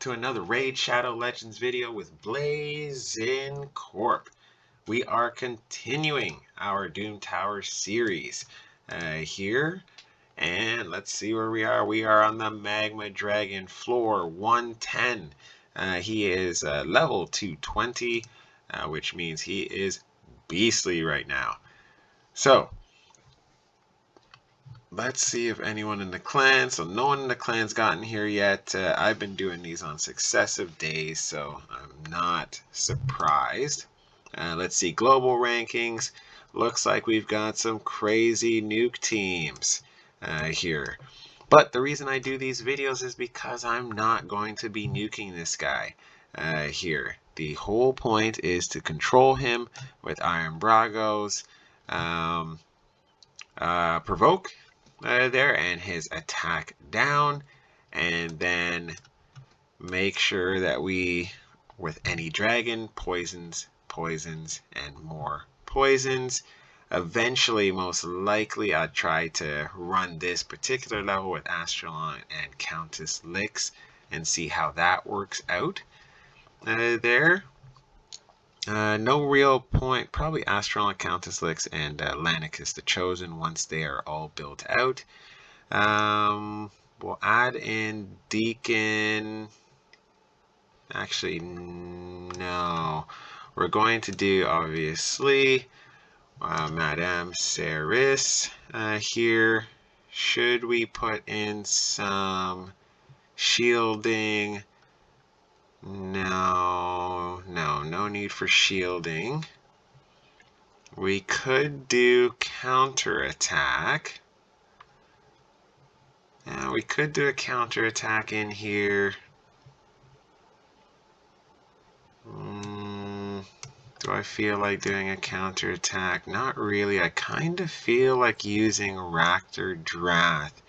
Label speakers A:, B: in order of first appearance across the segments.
A: to another Raid Shadow Legends video with Blazin Corp. We are continuing our Doom Tower series here, and let's see where we are. We are on the Magma Dragon floor 110. He is level 220, which means he is beastly right now. So, let's see if anyone in the clan. So no one in the clan's gotten here yet. I've been doing these on successive days, so I'm not surprised. Let's see, global rankings. Looks like we've got some crazy nuke teams here. But the reason I do these videos is because I'm not going to be nuking this guy here. The whole point is to control him with Iron Bragos, Provoke there, and his attack down, and then make sure that we, with any dragon, poisons, and more poisons. Eventually, most likely, I'll try to run this particular level with Astralon and Countess Lix and see how that works out there. No real point. Probably Astral, Countess Lix, and Lanicus the Chosen once they are all built out. We'll add in Deacon. Actually, no. We're going to do, obviously, Madame Serris here. Should we put in some shielding? No need for shielding. We could do counterattack. We could do a counterattack in here. Do I feel like doing a counterattack? Not really. I kind of feel like using Raptor Drath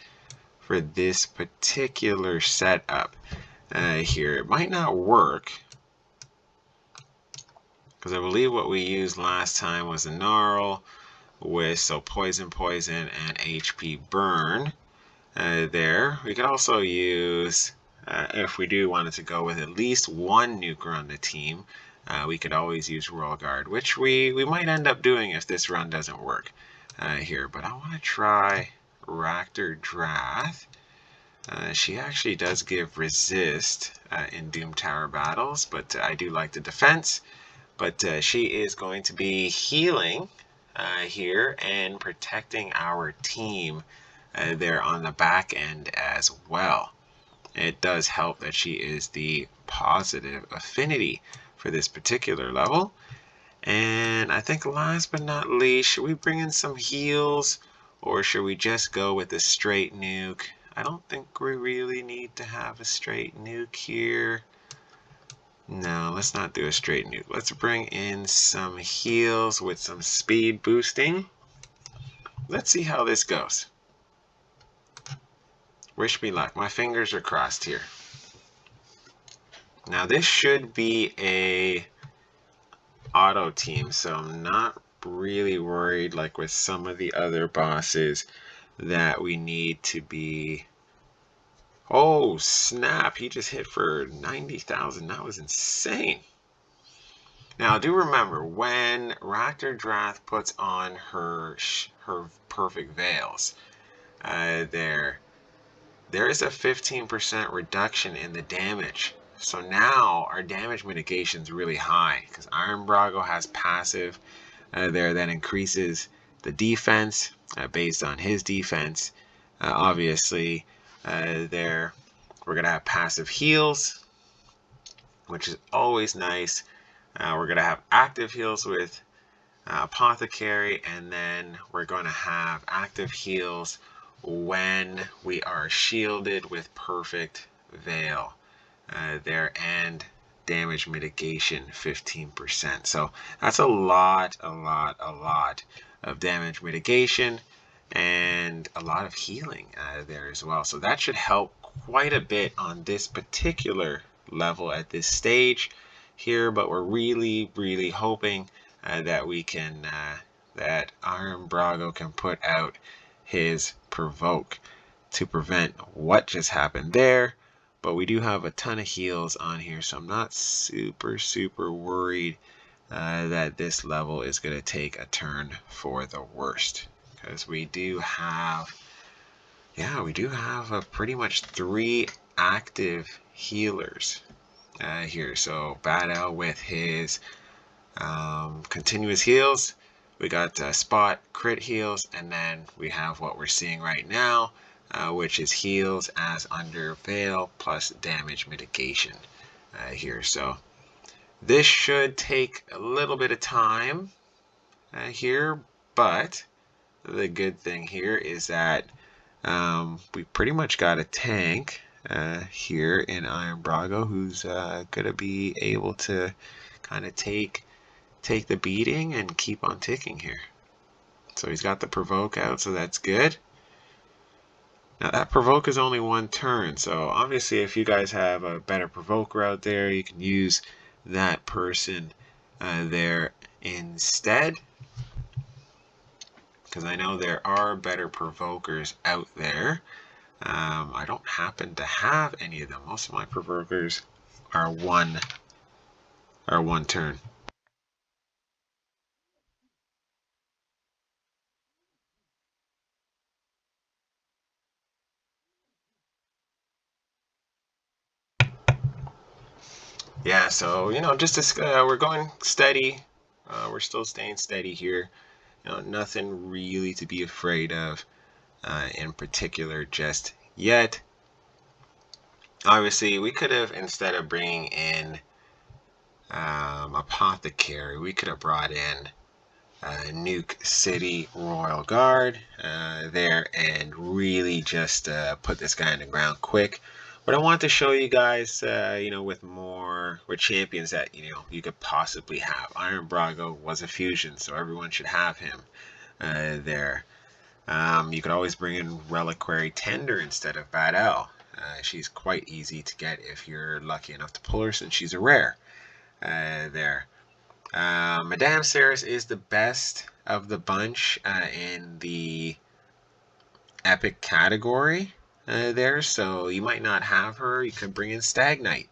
A: for this particular setup. Here. It might not work, because I believe what we used last time was a Gnarl with poison, and HP burn there. We could also use, if we do wanted to go with at least one nuker on the team, we could always use Royal Guard, which we might end up doing if this run doesn't work here. But I want to try Raptor Drath. She actually does give resist in Doom Tower battles, but I do like the defense. But she is going to be healing here and protecting our team there on the back end as well. It does help that she is the positive affinity for this particular level. And I think last but not least, should we bring in some heals, or should we just go with a straight nuke? I don't think we really need to have a straight nuke here. No, let's not do a straight nuke. Let's bring in some heals with some speed boosting. Let's see how this goes. Wish me luck. My fingers are crossed here. Now this should be a auto team, so I'm not really worried like with some of the other bosses that we need to be. Oh snap, he just hit for 90,000. That was insane. Now do remember, when Raptor Drath puts on her perfect veils, there is a 15% reduction in the damage. So now our damage mitigation is really high, because Iron Brago has passive there that increases the defense based on his defense. Obviously, there we're going to have passive heals, which is always nice. We're going to have active heals with Apothecary, and then we're going to have active heals when we are shielded with perfect veil there, and damage mitigation 15%. So that's a lot of damage mitigation and a lot of healing there as well. So that should help quite a bit on this particular level at this stage here. But we're really hoping that we can that Iron Brago can put out his Provoke to prevent what just happened there, but we do have a ton of heals on here, so I'm not super worried that this level is going to take a turn for the worst, because we do have pretty much 3 active healers here. So Bad L with his continuous heals, we got spot crit heals, and then we have what we're seeing right now, which is heals as under Veil plus damage mitigation here. So this should take a little bit of time here, but the good thing here is that we pretty much got a tank here in Iron Brago who's going to be able to kind of take the beating and keep on ticking here. So he's got the Provoke out, so that's good. Now that Provoke is only 1 turn, so obviously if you guys have a better Provoker out there, you can use that person there instead. Because I know there are better Provokers out there. I don't happen to have any of them. Most of my Provokers are one turn. Yeah, so just we're going steady. We're still staying steady here. Nothing really to be afraid of in particular just yet. Obviously, we could have, instead of bringing in Apothecary, we could have brought in Nuke City Royal Guard there and really just put this guy on the ground quick. But I want to show you guys, with champions that you could possibly have. Iron Brago was a fusion, so everyone should have him there. You could always bring in Reliquary Tender instead of Bad L. She's quite easy to get if you're lucky enough to pull her, since she's a rare there. Madame Serris is the best of the bunch in the epic category there, so you might not have her. You could bring in Stagnite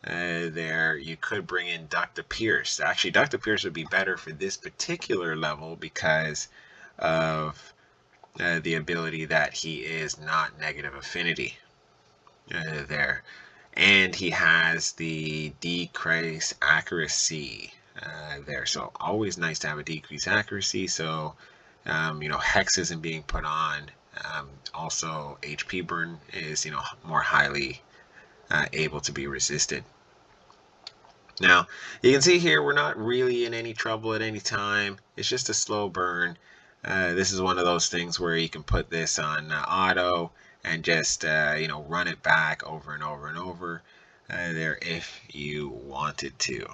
A: there. You could bring in Dr. Pierce. Actually, Dr. Pierce would be better for this particular level because of the ability that he is not negative affinity there. And he has the decrease accuracy there. So always nice to have a decreased accuracy. So, Hex isn't being put on. Also, HP burn is, more highly able to be resisted. Now, you can see here we're not really in any trouble at any time. It's just a slow burn. This is one of those things where you can put this on auto and just run it back over and over and over there if you wanted to.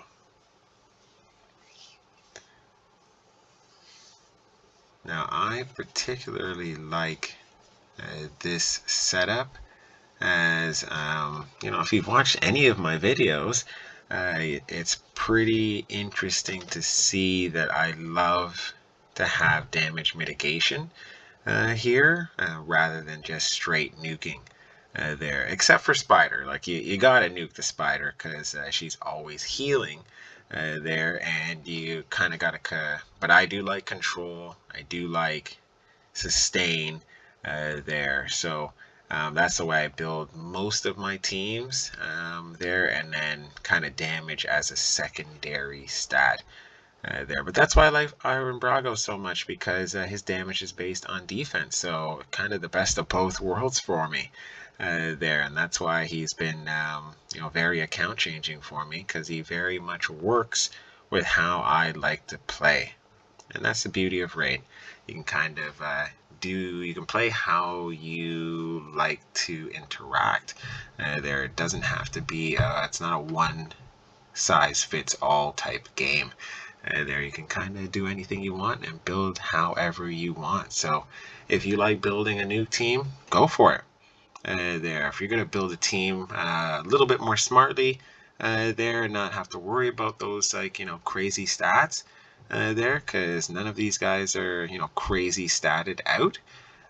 A: Now I particularly like this setup, as if you've watched any of my videos, it's pretty interesting to see that I love to have damage mitigation here rather than just straight nuking there, except for Spider. Like you gotta nuke the Spider because she's always healing there, and you kind of gotta but I do like control, I do like sustain there, so that's the way I build most of my teams there, and then kind of damage as a secondary stat there. But that's why I like Iron Brago so much, because his damage is based on defense, so kind of the best of both worlds for me there, and that's why he's been very account changing for me, because he very much works with how I like to play. And that's the beauty of Raid. You can kind of you can play how you like to interact there. It doesn't have to be it's not a one size fits all type game there. You can kind of do anything you want and build however you want. So if you like building a new team, go for it there. If you're going to build a team a little bit more smartly there, and not have to worry about those crazy stats there, because none of these guys are crazy statted out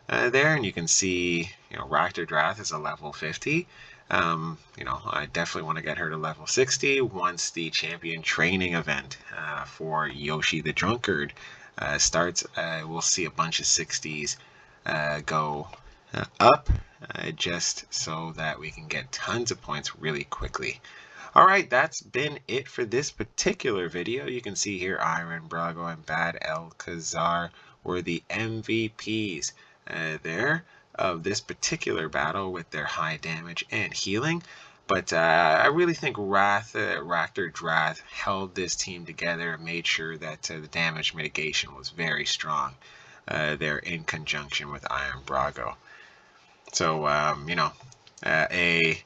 A: there. And you can see Raptor Drath is a level 50 You know, I definitely want to get her to level 60 once the champion training event for Yoshi the Drunkard starts. We'll see a bunch of 60s go up just so that we can get tons of points really quickly. Alright, that's been it for this particular video. You can see here Iron, Brago, and Bad Alcazar were the MVPs there of this particular battle with their high damage and healing. But I really think Raptor Drath held this team together and made sure that the damage mitigation was very strong there in conjunction with Iron Brago. So, you know, a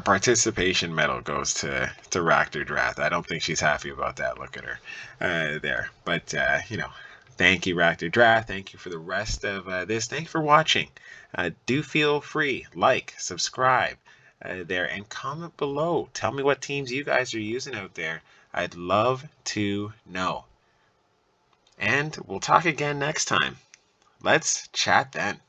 A: participation medal goes to Raptor Drath. I don't think she's happy about that. Look at her there. But, you know, thank you, Raptor Drath. Thank you for the rest of this. Thank you for watching. Do feel free, like, subscribe there, and comment below. Tell me what teams you guys are using out there. I'd love to know. And we'll talk again next time. Let's chat then.